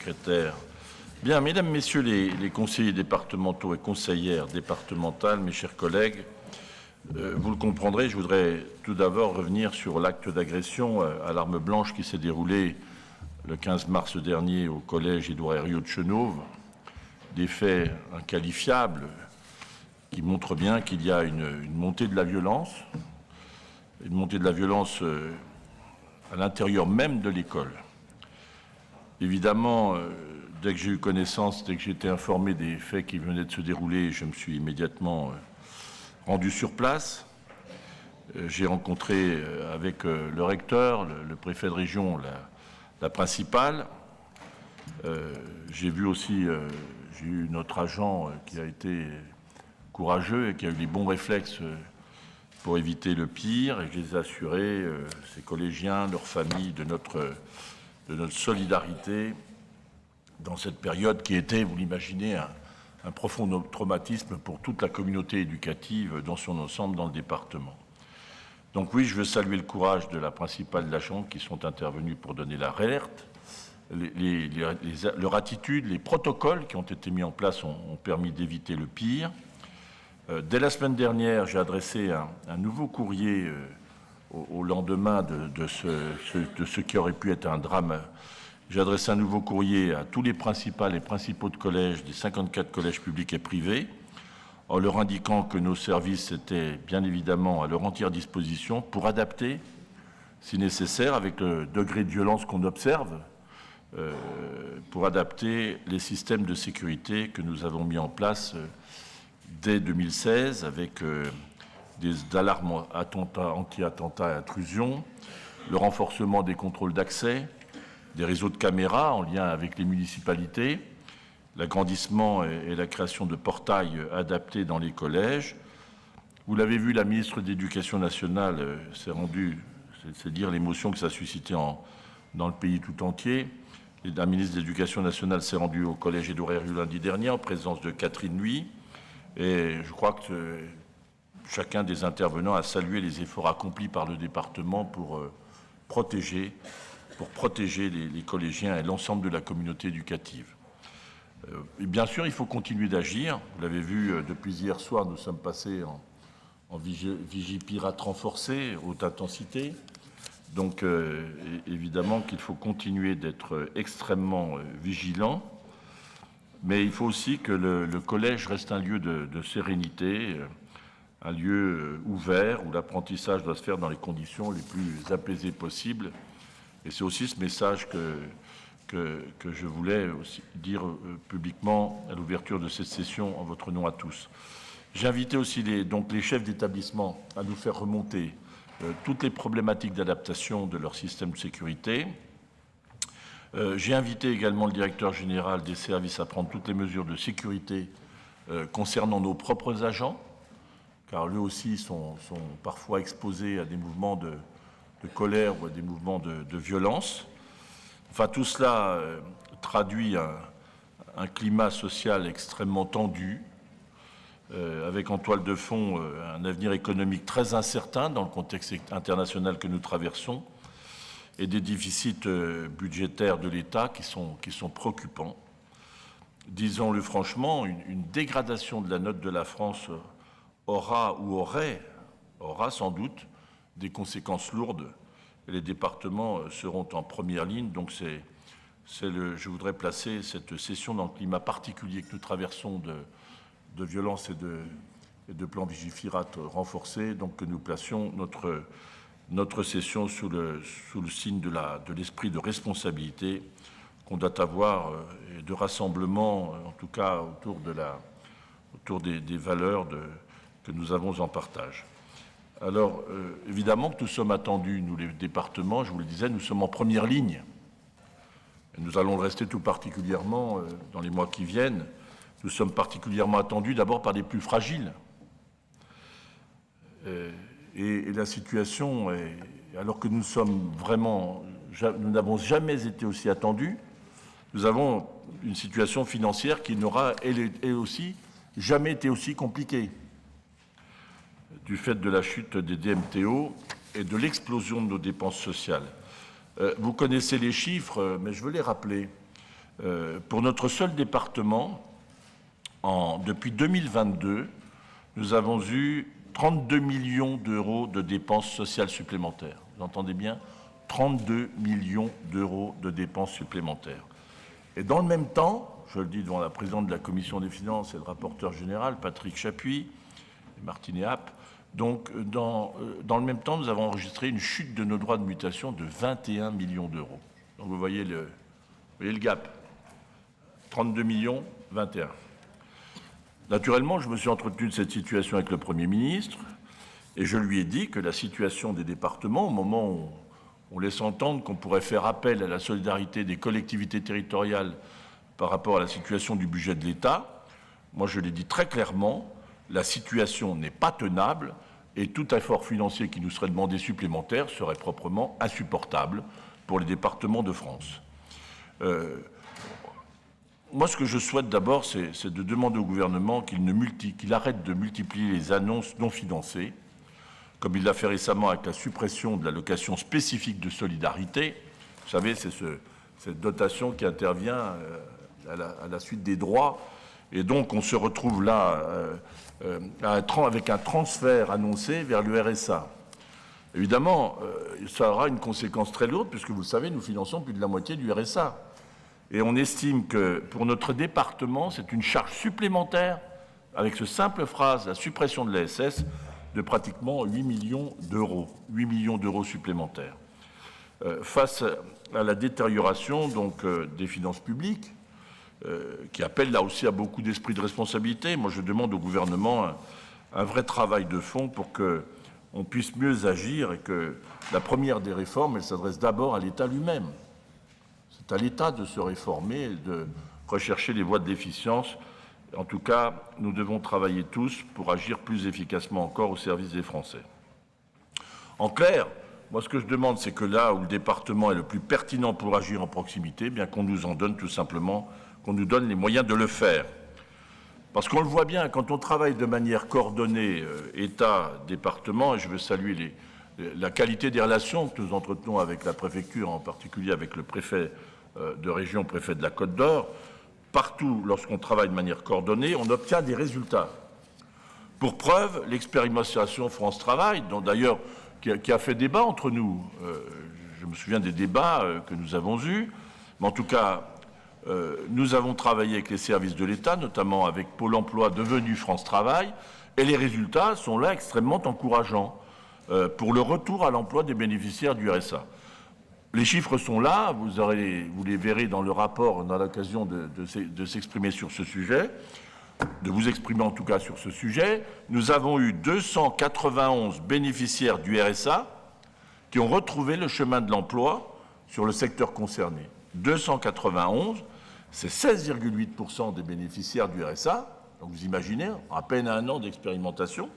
secrétaire. Bien, mesdames, messieurs les conseillers départementaux et conseillères départementales, mes chers collègues, vous le comprendrez, je voudrais tout d'abord revenir sur l'acte d'agression à l'arme blanche qui s'est déroulé le 15 mars dernier au collège Édouard Herriot de Chenôve. Des faits inqualifiables qui montrent bien qu'il y a une montée de la violence, à l'intérieur même de l'école. Évidemment, dès que j'ai eu connaissance, dès que j'ai été informé des faits qui venaient de se dérouler, je me suis immédiatement rendu sur place. J'ai rencontré avec le recteur, le préfet de région, la principale. J'ai vu aussi, j'ai eu notre agent qui a été courageux et qui a eu les bons réflexes pour éviter le pire, et je les ai assurés, ces collégiens, leurs familles, de notre solidarité dans cette période qui était, vous l'imaginez, un profond traumatisme pour toute la communauté éducative dans son ensemble dans le département. Donc oui, je veux saluer le courage de la principale de la Chambre qui sont intervenus pour donner l'alerte. Leur attitude, les protocoles qui ont été mis en place ont permis d'éviter le pire. Dès la semaine dernière, j'ai adressé un nouveau courrier au lendemain de ce qui aurait pu être un drame. J'ai adressé un nouveau courrier à tous les principaux de collèges des 54 collèges publics et privés, en leur indiquant que nos services étaient bien évidemment à leur entière disposition pour adapter, si nécessaire, avec le degré de violence qu'on observe, pour adapter les systèmes de sécurité que nous avons mis en place dès 2016 avec des alarmes anti-attentats et intrusion, le renforcement des contrôles d'accès, des réseaux de caméras en lien avec les municipalités, l'agrandissement et la création de portails adaptés dans les collèges. Vous l'avez vu, la ministre de l'Éducation nationale s'est rendue, c'est dire l'émotion que ça a suscité dans le pays tout entier. La ministre de l'Éducation nationale s'est rendue au collège Édouard Herriot lundi dernier en présence de Catherine Nuy. Et je crois que chacun des intervenants a salué les efforts accomplis par le département pour protéger les collégiens et l'ensemble de la communauté éducative. Et bien sûr, il faut continuer d'agir. Vous l'avez vu, depuis hier soir, nous sommes passés en vigie pirate renforcée, haute intensité. Donc, évidemment qu'il faut continuer d'être extrêmement vigilant. Mais il faut aussi que le collège reste un lieu de sérénité, un lieu ouvert où l'apprentissage doit se faire dans les conditions les plus apaisées possibles. Et c'est aussi ce message que je voulais aussi dire publiquement à l'ouverture de cette session en votre nom à tous. J'ai invité aussi les chefs d'établissement à nous faire remonter toutes les problématiques d'adaptation de leur système de sécurité. J'ai invité également le directeur général des services à prendre toutes les mesures de sécurité concernant nos propres agents, car eux aussi sont parfois exposés à des mouvements de colère ou à des mouvements de violence. Enfin, tout cela traduit un climat social extrêmement tendu, avec en toile de fond un avenir économique très incertain dans le contexte international que nous traversons, et des déficits budgétaires de l'État qui sont préoccupants. Disons-le franchement, une dégradation de la note de la France aura sans doute des conséquences lourdes. Et les départements seront en première ligne. Donc je voudrais placer cette session dans le climat particulier que nous traversons de violence et de plan Vigipirate renforcé, donc que nous placions notre session sous le signe de l'esprit de responsabilité qu'on doit avoir et de rassemblement, en tout cas autour des valeurs que nous avons en partage. Alors, évidemment que nous sommes attendus, nous les départements, je vous le disais, nous sommes en première ligne. Et nous allons le rester tout particulièrement dans les mois qui viennent. Nous sommes particulièrement attendus d'abord par les plus fragiles. Et la situation, alors que nous n'avons jamais été aussi attendus, nous avons une situation financière qui n'aura, elle aussi, jamais été aussi compliquée, du fait de la chute des DMTO et de l'explosion de nos dépenses sociales. Vous connaissez les chiffres, mais je veux les rappeler. Pour notre seul département, depuis 2022, nous avons eu 32 millions d'euros de dépenses sociales supplémentaires. Vous entendez bien ? 32 millions d'euros de dépenses supplémentaires. Et dans le même temps, je le dis devant la présidente de la Commission des finances et le rapporteur général, Patrick Chappuis, et Martine Eap, donc dans le même temps, nous avons enregistré une chute de nos droits de mutation de 21 millions d'euros. Donc vous voyez le gap. 32 millions, 21. Naturellement, je me suis entretenu de cette situation avec le Premier ministre et je lui ai dit que la situation des départements, au moment où on laisse entendre qu'on pourrait faire appel à la solidarité des collectivités territoriales par rapport à la situation du budget de l'État, moi je l'ai dit très clairement, la situation n'est pas tenable et tout effort financier qui nous serait demandé supplémentaire serait proprement insupportable pour les départements de France. Moi, ce que je souhaite d'abord, c'est de demander au gouvernement qu'il arrête de multiplier les annonces non financées, comme il l'a fait récemment avec la suppression de l'allocation spécifique de solidarité. Vous savez, c'est cette dotation qui intervient à la suite des droits. Et donc, on se retrouve là avec un transfert annoncé vers le RSA. Évidemment, ça aura une conséquence très lourde, puisque vous le savez, nous finançons plus de la moitié du RSA. Et on estime que pour notre département, c'est une charge supplémentaire, avec ce simple phrase, la suppression de l'ASS, de pratiquement 8 millions d'euros. 8 millions d'euros supplémentaires. Face à la détérioration donc, des finances publiques, qui appelle là aussi à beaucoup d'esprit de responsabilité, moi je demande au gouvernement un vrai travail de fond pour qu'on puisse mieux agir et que la première des réformes, elle s'adresse d'abord à l'État lui-même. C'est à l'État de se réformer et de rechercher les voies de l'efficience. En tout cas, nous devons travailler tous pour agir plus efficacement encore au service des Français. En clair, moi ce que je demande, c'est que là où le département est le plus pertinent pour agir en proximité, bien qu'on nous en donne tout simplement, qu'on nous donne les moyens de le faire. Parce qu'on le voit bien, quand on travaille de manière coordonnée, État, département, et je veux saluer la qualité des relations que nous entretenons avec la préfecture, en particulier avec le préfet de région, préfet de la Côte d'Or, partout, lorsqu'on travaille de manière coordonnée, on obtient des résultats. Pour preuve, l'expérimentation France Travail, dont d'ailleurs qui a fait débat entre nous, je me souviens des débats que nous avons eus, mais en tout cas, nous avons travaillé avec les services de l'État, notamment avec Pôle emploi devenu France Travail, et les résultats sont là extrêmement encourageants pour le retour à l'emploi des bénéficiaires du RSA. Les chiffres sont là, vous les verrez dans le rapport, on a l'occasion de s'exprimer sur ce sujet, de vous exprimer en tout cas sur ce sujet. Nous avons eu 291 bénéficiaires du RSA qui ont retrouvé le chemin de l'emploi sur le secteur concerné. 291, c'est 16,8% des bénéficiaires du RSA, donc vous imaginez, à peine un an d'expérimentation,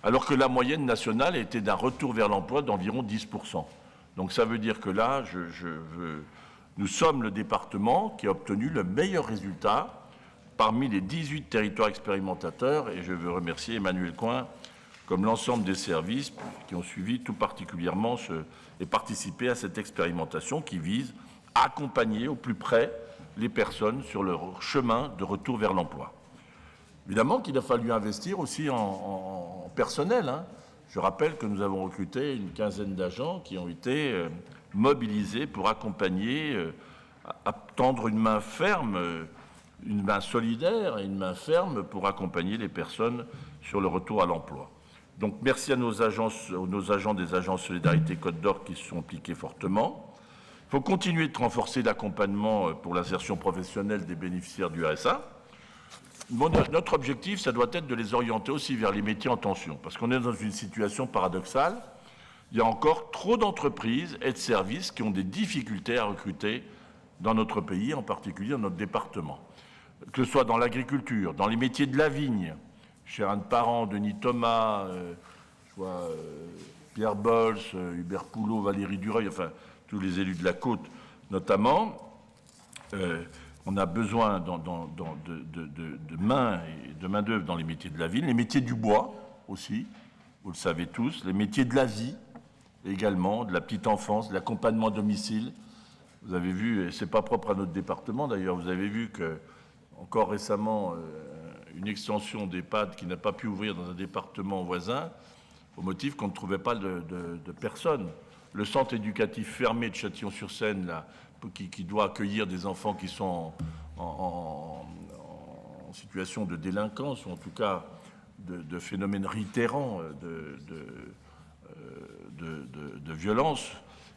alors que la moyenne nationale était d'un retour vers l'emploi d'environ 10%. Donc ça veut dire que là, nous sommes le département qui a obtenu le meilleur résultat parmi les 18 territoires expérimentateurs, et je veux remercier Emmanuel Coin, comme l'ensemble des services qui ont suivi tout particulièrement et participé à cette expérimentation qui vise à accompagner au plus près les personnes sur leur chemin de retour vers l'emploi. Évidemment qu'il a fallu investir aussi en personnel, hein. Je rappelle que nous avons recruté une quinzaine d'agents qui ont été mobilisés pour accompagner, à tendre une main ferme, une main solidaire et une main ferme pour accompagner les personnes sur le retour à l'emploi. Donc merci à nos agents des agences Solidarité Côte d'Or qui se sont impliqués fortement. Il faut continuer de renforcer l'accompagnement pour l'insertion professionnelle des bénéficiaires du RSA. Notre objectif, ça doit être de les orienter aussi vers les métiers en tension, parce qu'on est dans une situation paradoxale. Il y a encore trop d'entreprises et de services qui ont des difficultés à recruter dans notre pays, en particulier dans notre département. Que ce soit dans l'agriculture, dans les métiers de la vigne, cher Anne Parent, Denis Thomas, Pierre Bols, Hubert Poulot, Valérie Dureuil, enfin tous les élus de la côte notamment, on a besoin de main et de main-d'œuvre dans les métiers de la ville, les métiers du bois aussi, vous le savez tous, les métiers de la vie également, de la petite enfance, de l'accompagnement à domicile. Vous avez vu, et ce n'est pas propre à notre département d'ailleurs, vous avez vu que, encore récemment, une extension d'EHPAD qui n'a pas pu ouvrir dans un département voisin, au motif qu'on ne trouvait pas de personnes. Le centre éducatif fermé de Châtillon-sur-Seine, là, qui doit accueillir des enfants qui sont en situation de délinquance, ou en tout cas de phénomènes réitérants de violence,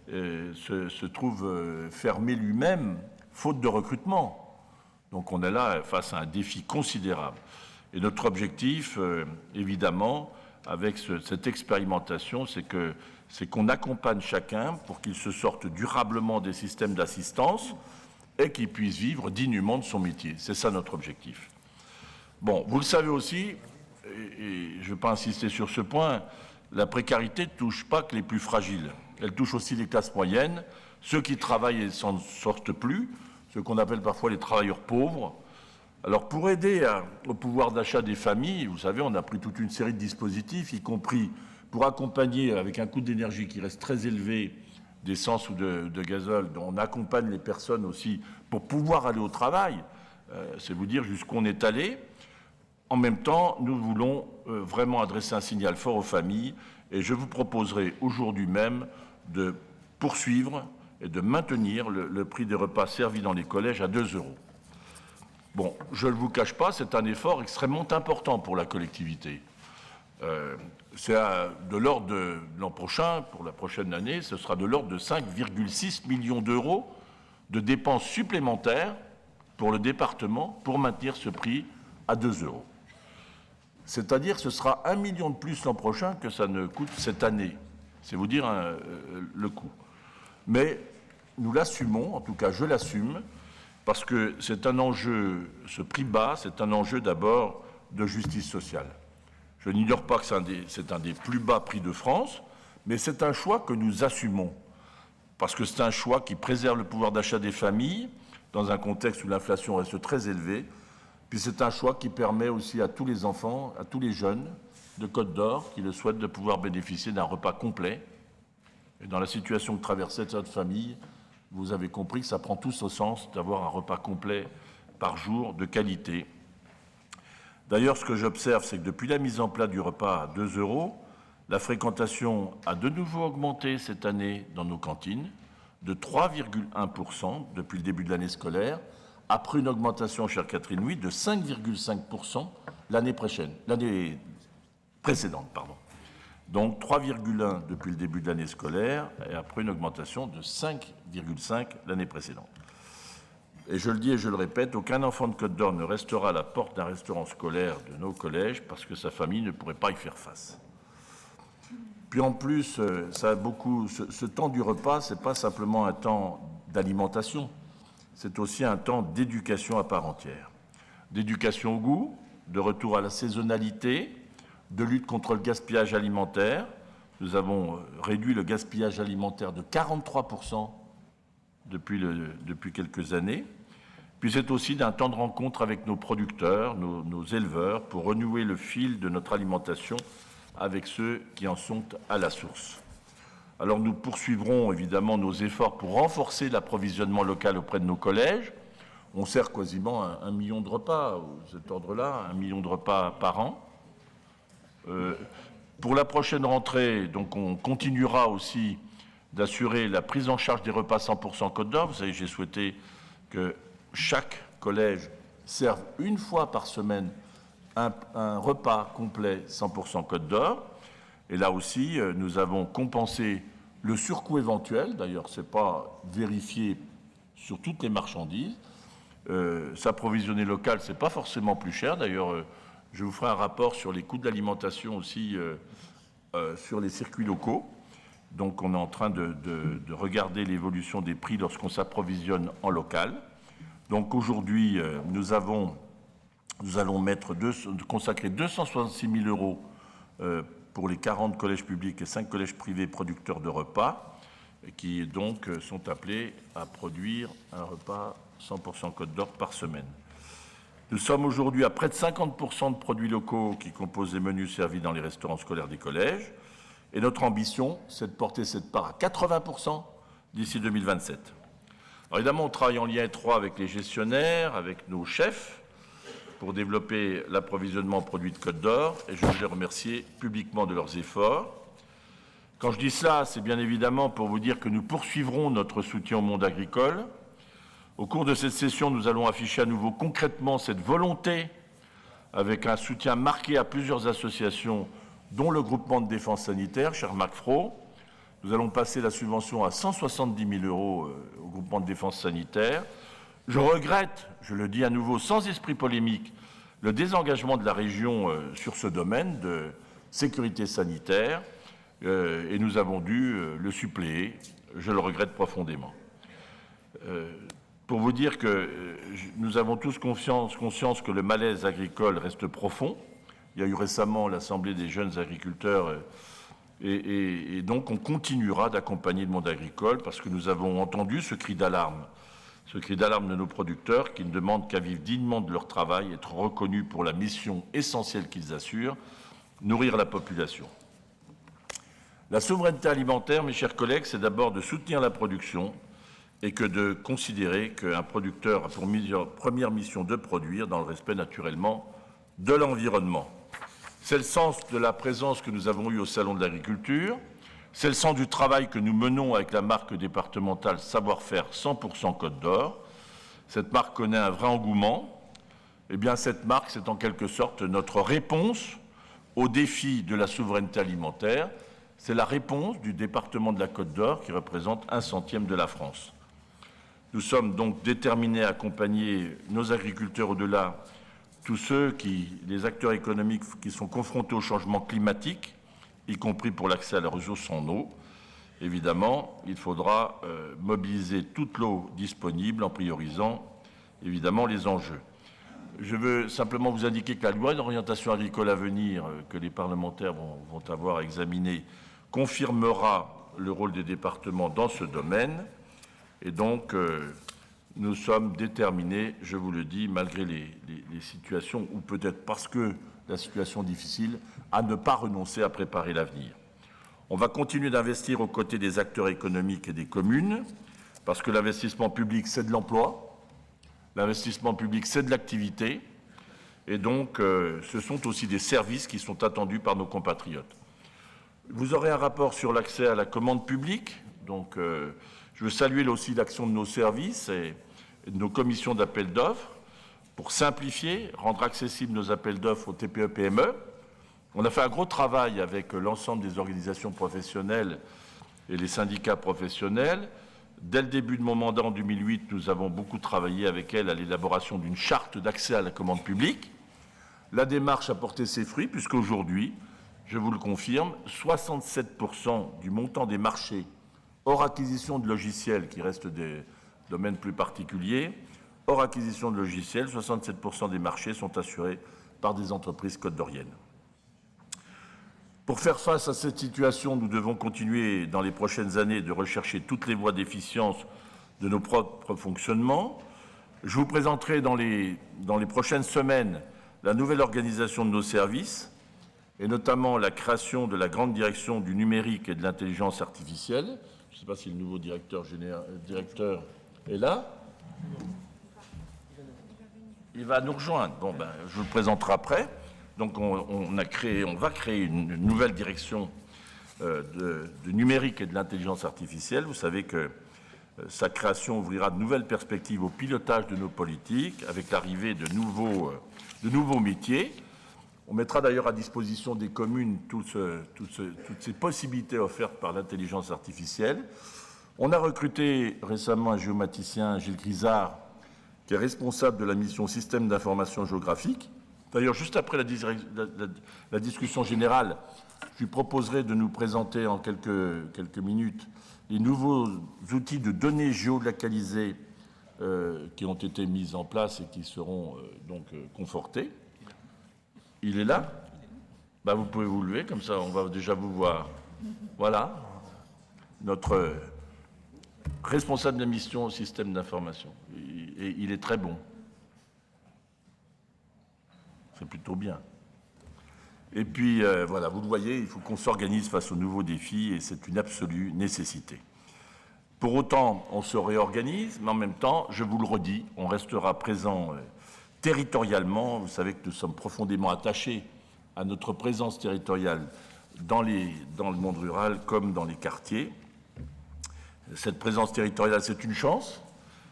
se trouve fermé lui-même, faute de recrutement. Donc on est là face à un défi considérable. Et notre objectif, évidemment, avec cette expérimentation, c'est qu'on accompagne chacun pour qu'il se sorte durablement des systèmes d'assistance et qu'il puisse vivre dignement de son métier. C'est ça notre objectif. Bon, vous le savez aussi, et je ne vais pas insister sur ce point, la précarité ne touche pas que les plus fragiles. Elle touche aussi les classes moyennes, ceux qui travaillent et s'en sortent plus, ceux qu'on appelle parfois les travailleurs pauvres. Alors pour aider au pouvoir d'achat des familles, vous savez, on a pris toute une série de dispositifs, y compris pour accompagner, avec un coût d'énergie qui reste très élevé, d'essence ou de gazole, dont on accompagne les personnes aussi pour pouvoir aller au travail. C'est vous dire jusqu'où on est allé. En même temps, nous voulons vraiment adresser un signal fort aux familles et je vous proposerai aujourd'hui même de poursuivre et de maintenir le prix des repas servis dans les collèges à 2 €. Bon, je ne vous cache pas, c'est un effort extrêmement important pour la collectivité. C'est de l'ordre de l'an prochain, pour la prochaine année, ce sera de l'ordre de 5,6 millions d'euros de dépenses supplémentaires pour le département pour maintenir ce prix à 2 €. C'est-à-dire que ce sera 1 million de plus l'an prochain que ça ne coûte cette année. C'est vous dire le coût. Mais nous l'assumons, en tout cas je l'assume, parce que c'est un enjeu, ce prix bas, c'est un enjeu d'abord de justice sociale. Je n'ignore pas que c'est un des plus bas prix de France, mais c'est un choix que nous assumons, parce que c'est un choix qui préserve le pouvoir d'achat des familles, dans un contexte où l'inflation reste très élevée, puis c'est un choix qui permet aussi à tous les enfants, à tous les jeunes de Côte d'Or qui le souhaitent de pouvoir bénéficier d'un repas complet. Et dans la situation que traversait cette famille, vous avez compris que ça prend tout son sens d'avoir un repas complet par jour de qualité. D'ailleurs, ce que j'observe, c'est que depuis la mise en place du repas à 2 €, la fréquentation a de nouveau augmenté cette année dans nos cantines, de 3,1% depuis le début de l'année scolaire, après une augmentation, chère Catherine Huy, de 5,5% l'année précédente. Donc 3,1 depuis le début de l'année scolaire et après une augmentation de 5,5 l'année précédente. Et je le dis et je le répète, aucun enfant de Côte d'Or ne restera à la porte d'un restaurant scolaire de nos collèges parce que sa famille ne pourrait pas y faire face. Puis en plus, ce temps du repas, ce n'est pas simplement un temps d'alimentation, c'est aussi un temps d'éducation à part entière. D'éducation au goût, de retour à la saisonnalité, de lutte contre le gaspillage alimentaire. Nous avons réduit le gaspillage alimentaire de 43% depuis quelques années. Puis c'est aussi d'un temps de rencontre avec nos producteurs, nos éleveurs, pour renouer le fil de notre alimentation avec ceux qui en sont à la source. Alors nous poursuivrons évidemment nos efforts pour renforcer l'approvisionnement local auprès de nos collèges. On sert quasiment 1 million de repas, à cet ordre-là, 1 million de repas par an. Pour la prochaine rentrée, donc on continuera aussi d'assurer la prise en charge des repas 100% Côte d'Or. Vous savez, j'ai souhaité que chaque collège serve une fois par semaine un repas complet 100% Côte d'Or. Et là aussi, nous avons compensé le surcoût éventuel. D'ailleurs, ce n'est pas vérifié sur toutes les marchandises. S'approvisionner local, ce n'est pas forcément plus cher. D'ailleurs, je vous ferai un rapport sur les coûts de l'alimentation aussi sur les circuits locaux. Donc, on est en train de regarder l'évolution des prix lorsqu'on s'approvisionne en local. Donc, aujourd'hui, nous allons consacrer 266 000 € pour les 40 collèges publics et 5 collèges privés producteurs de repas, qui donc sont appelés à produire un repas 100% Côte d'Or par semaine. Nous sommes aujourd'hui à près de 50% de produits locaux qui composent les menus servis dans les restaurants scolaires des collèges. Et notre ambition, c'est de porter cette part à 80% d'ici 2027. Alors évidemment, on travaille en lien étroit avec les gestionnaires, avec nos chefs, pour développer l'approvisionnement en produits de Côte d'Or, et je veux les remercier publiquement de leurs efforts. Quand je dis cela, c'est bien évidemment pour vous dire que nous poursuivrons notre soutien au monde agricole. Au cours de cette session, nous allons afficher à nouveau concrètement cette volonté, avec un soutien marqué à plusieurs associations, dont le groupement de défense sanitaire, cher Marc Fro. Nous allons passer la subvention à 170 000 € au groupement de défense sanitaire. Je regrette, je le dis à nouveau sans esprit polémique, le désengagement de la région sur ce domaine de sécurité sanitaire et nous avons dû le suppléer. Je le regrette profondément. Pour vous dire que nous avons tous conscience que le malaise agricole reste profond. Il y a eu récemment l'Assemblée des jeunes agriculteurs et donc on continuera d'accompagner le monde agricole parce que nous avons entendu ce cri d'alarme de nos producteurs qui ne demandent qu'à vivre dignement de leur travail, être reconnus pour la mission essentielle qu'ils assurent, nourrir la population. La souveraineté alimentaire, mes chers collègues, c'est d'abord de soutenir la production et que de considérer qu'un producteur a pour première mission de produire dans le respect naturellement de l'environnement. C'est le sens de la présence que nous avons eue au Salon de l'Agriculture, c'est le sens du travail que nous menons avec la marque départementale Savoir-faire 100% Côte d'Or. Cette marque connaît un vrai engouement. Eh bien, cette marque, c'est en quelque sorte notre réponse au défi de la souveraineté alimentaire. C'est la réponse du département de la Côte d'Or qui représente 1/100 de la France. Nous sommes donc déterminés à accompagner nos agriculteurs au-delà, tous les acteurs économiques qui sont confrontés au changement climatique, y compris pour l'accès à la ressource en eau. Évidemment, il faudra mobiliser toute l'eau disponible en priorisant évidemment les enjeux. Je veux simplement vous indiquer que la loi d'orientation agricole à venir, que les parlementaires vont avoir à examiner, confirmera le rôle des départements dans ce domaine. Et donc, nous sommes déterminés, je vous le dis, malgré les situations, ou peut-être parce que la situation est difficile, à ne pas renoncer à préparer l'avenir. On va continuer d'investir aux côtés des acteurs économiques et des communes, parce que l'investissement public, c'est de l'emploi, l'investissement public, c'est de l'activité, et donc ce sont aussi des services qui sont attendus par nos compatriotes. Vous aurez un rapport sur l'accès à la commande publique, donc je veux saluer là aussi l'action de nos services et de nos commissions d'appel d'offres pour simplifier, rendre accessibles nos appels d'offres aux TPE-PME. On a fait un gros travail avec l'ensemble des organisations professionnelles et les syndicats professionnels. Dès le début de mon mandat en 2008, nous avons beaucoup travaillé avec elles à l'élaboration d'une charte d'accès à la commande publique. La démarche a porté ses fruits puisqu'aujourd'hui, je vous le confirme, 67% du montant des marchés hors acquisition de logiciels, qui restent des domaines plus particuliers, hors acquisition de logiciels, 67% des marchés sont assurés par des entreprises côte-d'oriennes. Pour faire face à cette situation, nous devons continuer dans les prochaines années de rechercher toutes les voies d'efficience de nos propres fonctionnements. Je vous présenterai dans les prochaines semaines la nouvelle organisation de nos services et notamment la création de la grande direction du numérique et de l'intelligence artificielle. Je ne sais pas si le nouveau directeur est là. Il va nous rejoindre. Bon, je vous le présenterai après. Donc on va créer une nouvelle direction de numérique et de l'intelligence artificielle. Vous savez que sa création ouvrira de nouvelles perspectives au pilotage de nos politiques avec l'arrivée de nouveaux métiers. On mettra d'ailleurs à disposition des communes toutes ces possibilités offertes par l'intelligence artificielle. On a recruté récemment un géomaticien, Gilles Grisard, qui est responsable de la mission Système d'information géographique. D'ailleurs, juste après la discussion générale, je lui proposerai de nous présenter en quelques minutes les nouveaux outils de données géolocalisées qui ont été mis en place et qui seront donc confortés. Il est là ? Vous pouvez vous lever, comme ça on va déjà vous voir. Voilà, notre responsable de la mission au système d'information. Et il est très bon. C'est plutôt bien. Et puis, voilà, vous le voyez, il faut qu'on s'organise face aux nouveaux défis et c'est une absolue nécessité. Pour autant, on se réorganise, mais en même temps, je vous le redis, on restera présent territorialement. Vous savez que nous sommes profondément attachés à notre présence territoriale dans le monde rural comme dans les quartiers. Cette présence territoriale, c'est une chance.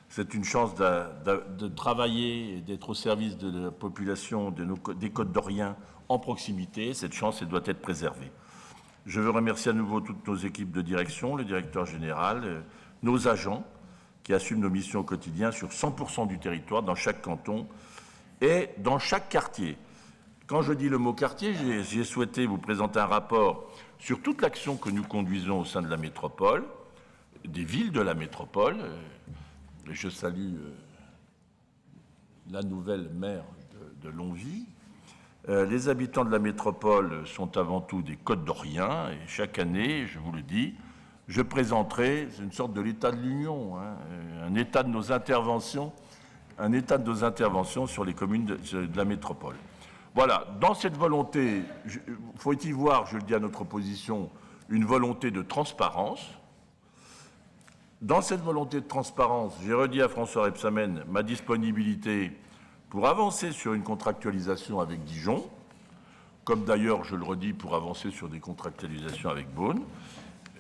C'est une chance de travailler et d'être au service de la population des Côtes-d'Oriens en proximité. Cette chance, elle doit être préservée. Je veux remercier à nouveau toutes nos équipes de direction, le directeur général, nos agents qui assument nos missions au quotidien sur 100% du territoire, dans chaque canton et dans chaque quartier. Quand je dis le mot quartier, j'ai souhaité vous présenter un rapport sur toute l'action que nous conduisons au sein de la métropole, des villes de la métropole. Je salue la nouvelle maire de Longwy. Les habitants de la métropole sont avant tout des Côtes-d'Oriens et chaque année, je vous le dis, je présenterai une sorte de l'état de l'Union, un état de nos interventions sur les communes de la métropole. Voilà, dans cette volonté, faut y voir, je le dis à notre opposition, une volonté de transparence. Dans cette volonté de transparence, j'ai redit à François Rebsamen ma disponibilité pour avancer sur une contractualisation avec Dijon, comme d'ailleurs, je le redis, pour avancer sur des contractualisations avec Beaune.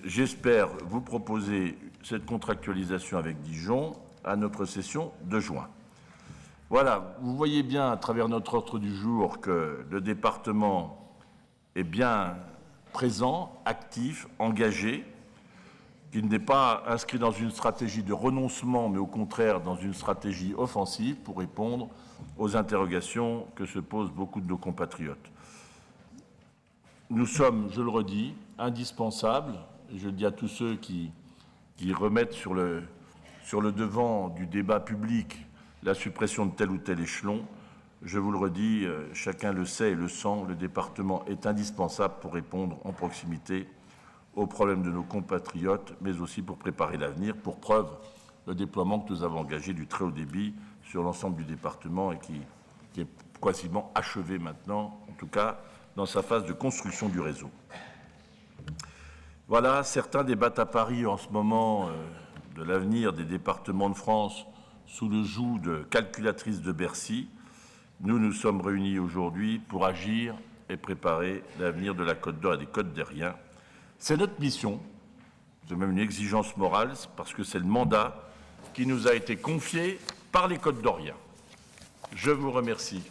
J'espère vous proposer cette contractualisation avec Dijon à notre session de juin. Voilà, vous voyez bien à travers notre ordre du jour que le département est bien présent, actif, engagé, qu'il n'est pas inscrit dans une stratégie de renoncement, mais au contraire dans une stratégie offensive pour répondre aux interrogations que se posent beaucoup de nos compatriotes. Nous sommes, je le redis, indispensables, et je le dis à tous ceux qui remettent sur le devant du débat public la suppression de tel ou tel échelon. Je vous le redis, chacun le sait et le sent, le département est indispensable pour répondre en proximité aux problèmes de nos compatriotes, mais aussi pour préparer l'avenir. Pour preuve, le déploiement que nous avons engagé du très haut débit sur l'ensemble du département et qui est quasiment achevé maintenant, en tout cas dans sa phase de construction du réseau. Voilà, certains débattent à Paris en ce moment de l'avenir des départements de France sous le joug de calculatrices de Bercy. Nous nous sommes réunis aujourd'hui pour agir et préparer l'avenir de la Côte d'Or et des Côtes-d'Oriens. C'est notre mission, c'est même une exigence morale, parce que c'est le mandat qui nous a été confié par les Côtes-d'Oriens. Je vous remercie.